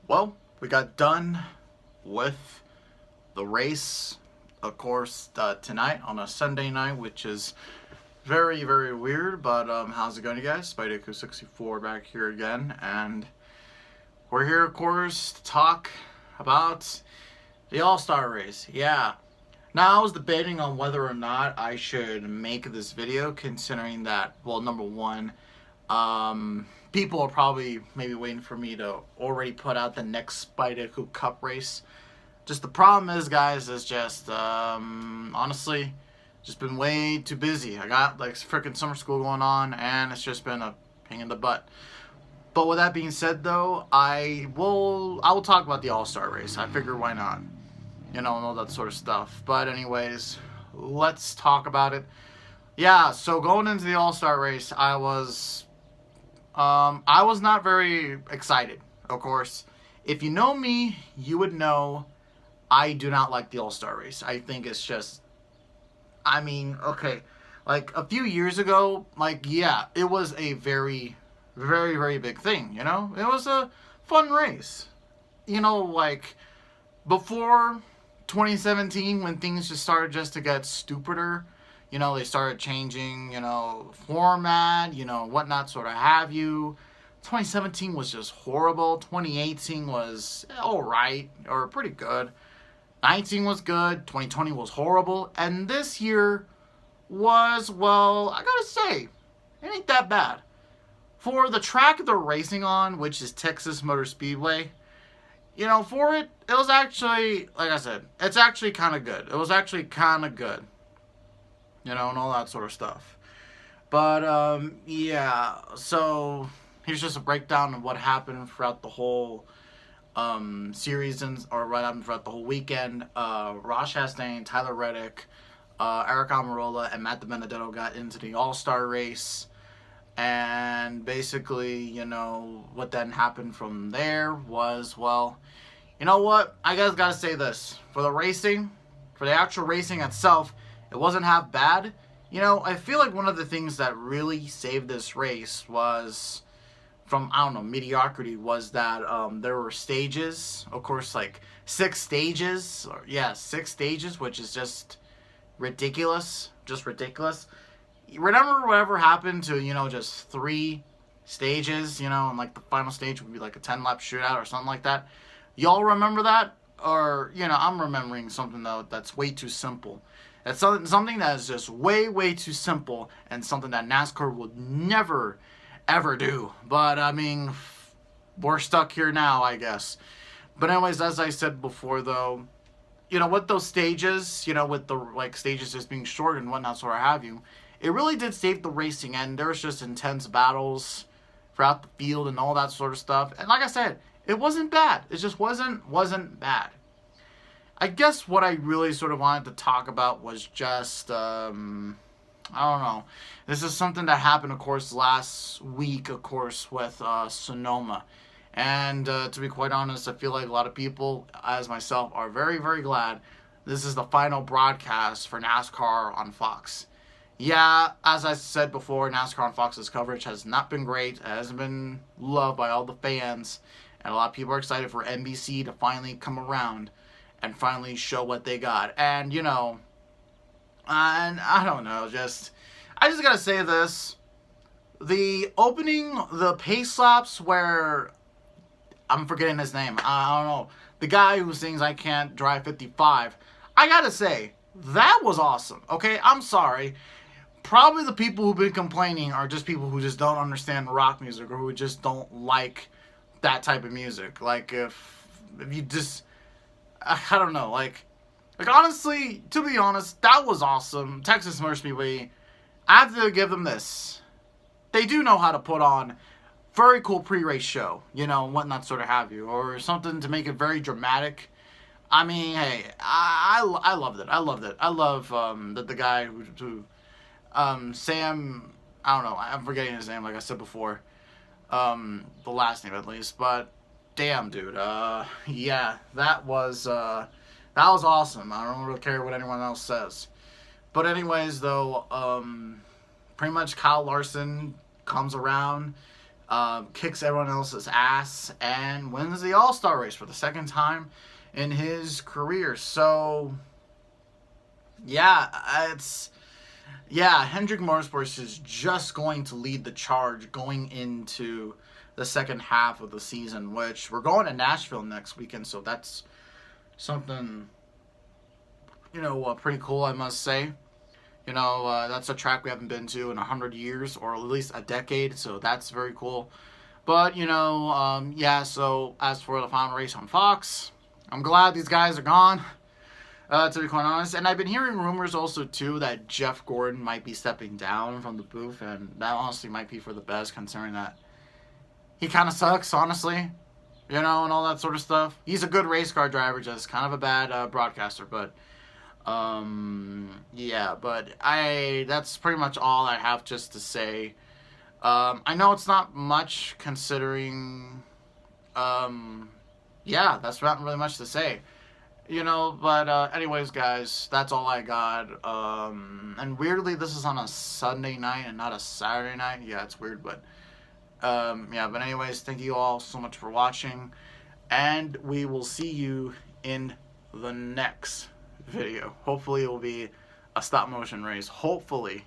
Well, we got done with the race, of course, tonight on a Sunday night, which is very, very weird. But how's it going, you guys? Spideyku64 back here again, and we're here, of course, to talk about the All-Star race. Yeah. Now, I was debating on whether or not I should make this video, considering that, well, number one, people are probably maybe waiting for me to already put out the next Spideyku Cup race. Just the problem is, guys, is just, honestly, just been way too busy. I got, like, freaking summer school going on, and it's just been a pain in the butt. But with that being said, though, I will talk about the All-Star race. I figure why not? You know, and all that sort of stuff. But anyways, let's talk about it. Yeah, so going into the All-Star race, I was not very excited, of course. If you know me, you would know I do not like the All-Star race. I think it's just, okay, like a few years ago, like, yeah, it was a very, very, very big thing, you know? It was a fun race. You know, like, before 2017, when things just started just to get stupider, you know, they started changing, you know, format, you know, whatnot, sort of have you. 2017 was just horrible. 2018 was alright, or pretty good. 19 was good. 2020 was horrible. And this year was, well, I gotta say, it ain't that bad. For the track they're racing on, which is Texas Motor Speedway, you know, for it, it was actually, like I said, it's actually kind of good. It was actually kind of good. You know, and all that sort of stuff. But, yeah, so here's just a breakdown of what happened throughout the whole series, or what happened throughout the whole weekend. Ross Chastain, Tyler Reddick, Eric Almirola, and Matt DiBenedetto got into the All-Star race. And basically, you know, what then happened from there was, well, you know what? I guys gotta say this. For the racing, for the actual racing itself, it wasn't half bad. You know, I feel like one of the things that really saved this race was from, I don't know, mediocrity, was that there were stages. Of course, like 6 stages. Yeah, 6 stages, which is just ridiculous. Just ridiculous. Remember whatever happened to, you know, just 3 stages, you know, and like the final stage would be like a 10-lap shootout or something like that. Y'all remember that? Or, you know, I'm remembering something though that's way too simple. It's something that is just way, way too simple, and something that NASCAR would never, ever do. But, I mean, we're stuck here now, I guess. But anyways, as I said before, though, you know, with those stages, you know, with the, like, stages just being short and whatnot, sort of have you, it really did save the racing, and there was just intense battles throughout the field and all that sort of stuff. And like I said, it wasn't bad. It just wasn't bad. I guess what I really sort of wanted to talk about was just, I don't know. This is something that happened, of course, last week, of course, with Sonoma. And to be quite honest, I feel like a lot of people, as myself, are very, very glad this is the final broadcast for NASCAR on Fox. Yeah, as I said before, NASCAR on Fox's coverage has not been great. It hasn't been loved by all the fans. And a lot of people are excited for NBC to finally come around and finally show what they got. And, you know, and I don't know, I just gotta say this. The opening, the pace laps where, I'm forgetting his name, I don't know, the guy who sings I Can't Drive 55, I gotta say, that was awesome, okay? I'm sorry. Probably the people who've been complaining are just people who just don't understand rock music, or who just don't like that type of music. Like, if you just, I don't know, like honestly, to be honest, that was awesome. Texas Motor Speedway, I have to give them this. They do know how to put on very cool pre-race show, you know, whatnot, sort of have you, or something to make it very dramatic. I mean, hey, I loved it. I loved it. I love the guy who Sam, I don't know, I'm forgetting his name, like I said before, the last name at least, but damn, dude, yeah, that was awesome. I don't really care what anyone else says. But anyways, though, pretty much Kyle Larson comes around, kicks everyone else's ass, and wins the All-Star race for the second time in his career. So, yeah, Hendrick Motorsports is just going to lead the charge going into the second half of the season, which we're going to Nashville next weekend, so that's something, pretty cool, I must say. That's a track we haven't been to in 100 years, or at least a decade, so that's very cool. But, so as for the final race on Fox, I'm glad these guys are gone, to be quite honest. And I've been hearing rumors also, too, that Jeff Gordon might be stepping down from the booth, and that honestly might be for the best, considering that he kind of sucks, honestly, and all that sort of stuff. He's a good race car driver, just kind of a bad broadcaster, but, but that's pretty much all I have just to say. I know it's not much considering, that's not really much to say, but anyways, guys, that's all I got. And weirdly, this is on a Sunday night and not a Saturday night. Yeah, it's weird, but but anyways, thank you all so much for watching, and we will see you in the next video. Hopefully it will be a stop motion race. Hopefully.